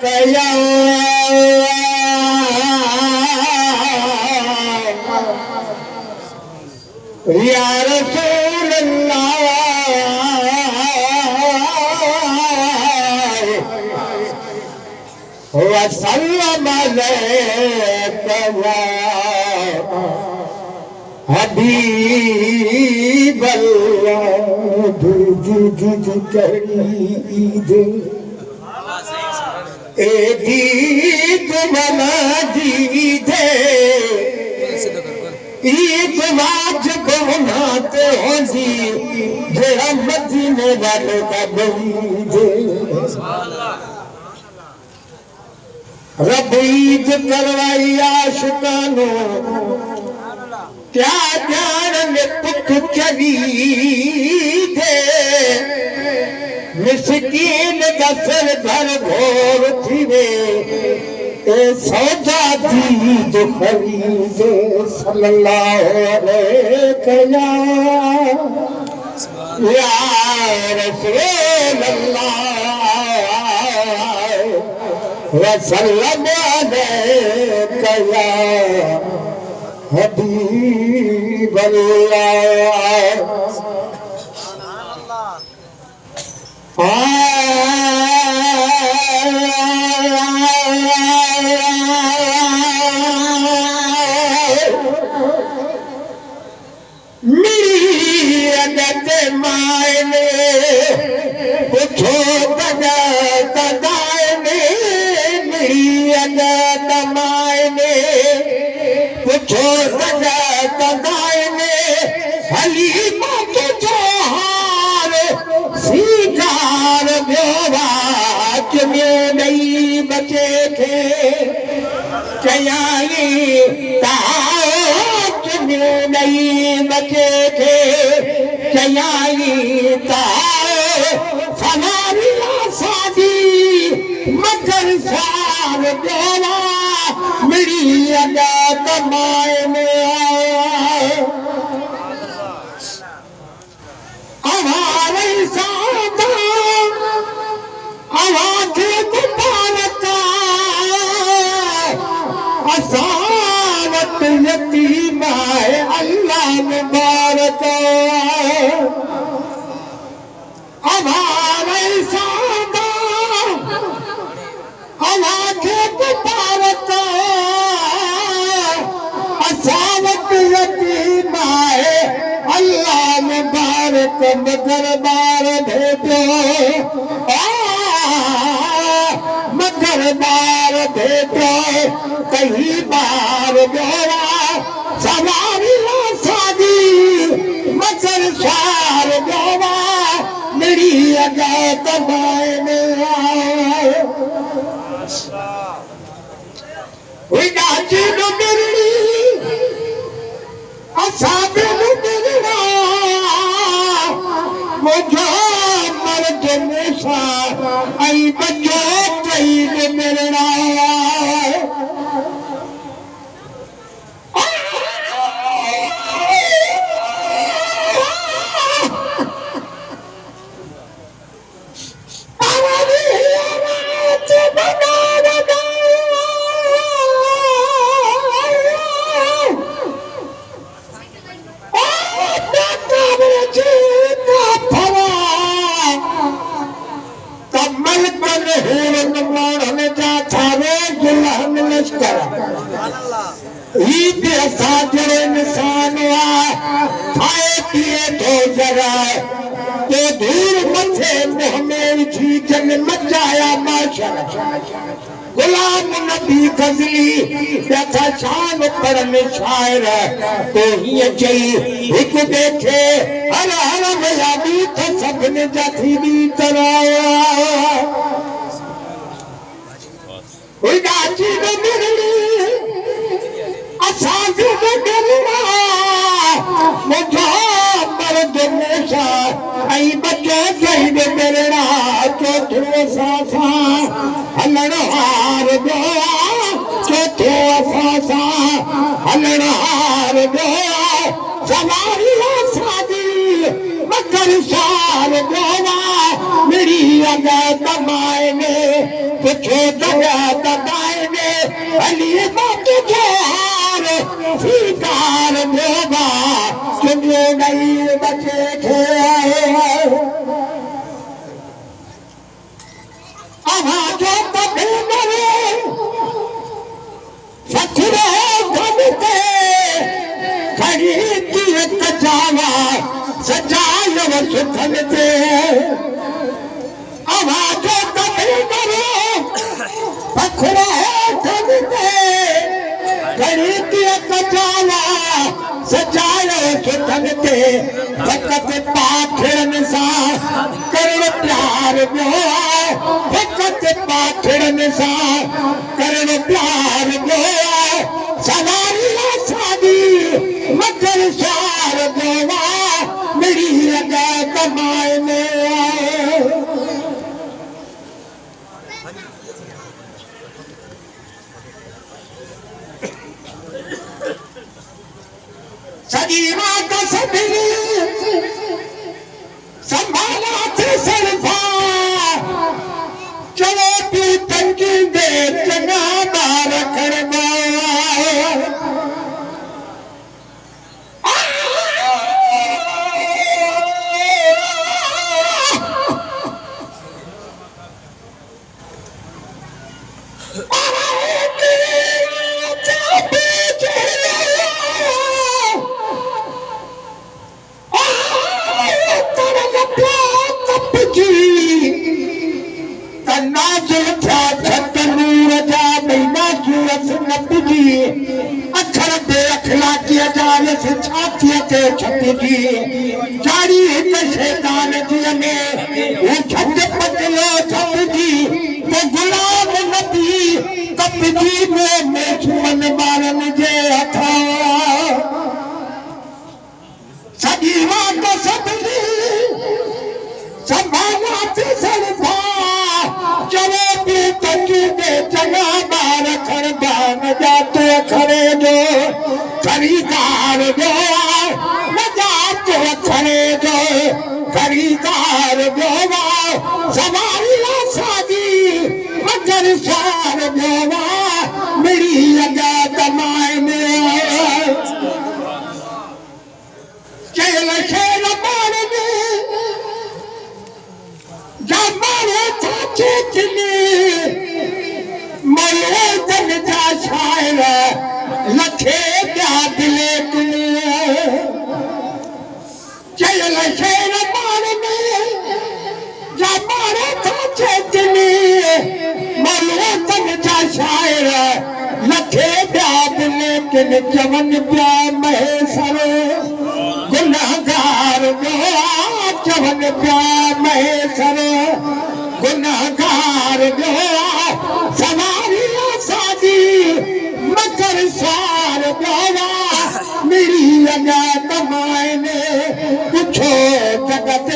कया या रसूल अल्लाह वसल्लम अलैका हबीब अल्लाह ईद मना दीदे ईद वाजिब मनाते हो जी जेड़ा मदीने वाले का बईदे रब ईद करवाई आशिकानो क्या जान में पुख चली थे मिस्कीन का सिर घर घोर थी वे ए सौदा थी तो खरीदे सल्लल्लाहु अलैहि या रसूल अल्लाह वसल्लम अलैका या हबीब अल्लाह मेरी अगत मायने पूछो बजा सदायने मेरी अगत मायने पूछो बजा सदायने हलीमा के जोहार सीकार ब्योवाच में नहीं बचे थे चयाली ताज में नहीं बचे थे चयाली ताज सवारी आसादी मगर सार ब्योवा मेरी अदा तमाए में हमारे सादा आवाज गुबारता असावत यतीम है अल्लाह मुबारक हमारे सादा आवाज गुबारता असावत यतीम है अल्लाह मुबारक मगर बार भेजो मगर बार भेजो कहीं बार गोरा सवारी शादी मगर सार गोरा मेरी अदा तबाए में विदाची नो मेरी असाबे नो मेरा मुझे मर्द मुसा आई बजो तईद मेरा इंसान खाए पिए तो जरा तो दूर मथे मुँह में उठी जन मचाया माशा गुलाम नबी फजली था शान परम शायर तो ही चई एक देखे हर हर भया भी तो सबने जाती भी तराया उदासी न मिलनी असाधु न मिलना मुझे मर्द मुसा आई बच्चे जहिद मिलना चौथो सासा हलण हार गया चौथो सासा हलण हार गया सवारी शादी मकर सार गया मेरी अदा तमाए ने पुछो दया दबाएने अली बात जोहार स्वीकार देवा सुनो नहीं बचे थे आवाजों कभी नरे फखरे धमते खड़ी की कचावा सजाय सुखनते आवाजों कभी नरे फखरे धमते खड़ी की कचावा सजाय सुखनते फकत पाखड़न सा करण प्यार मोआ फकत पाखड़न सा करण प्यार मोआ सवारिया शादी मगर शार मोआ मेरी लगा कमाए में सजीवा का सभी संभाला थे सरफा चलो तू तंगी दे चना बार करना अखर दे अखलाकी अजाल से छाती ते छपजी जारी हित शैतान जी में वो छत पतलो छपजी तो गुलाम नबी कपजी में सुमन बारन जे हथा सजीवा को सभी संभाला थे सरफा चलो तू तंगी दे चना बार खरदान जाते खरे जो खरीदार जो न जाते खरे जो खरीदार जो सवारिया शादी मगर सार जो मेरी लगा कमाए में चल शेर मारने जमाने चाचे चले मले जन जा शायर लखे क्या दिले तुले चल शेर मारने जमाने चाचे चले मले जन जा शायर लखे क्या दिले किन जवन प्या महेशर गुनाहगार जवन प्या महेशर गुनाहगार सवारिया शादी मगर सार मेरी लगा कमाए ने कुछो जगत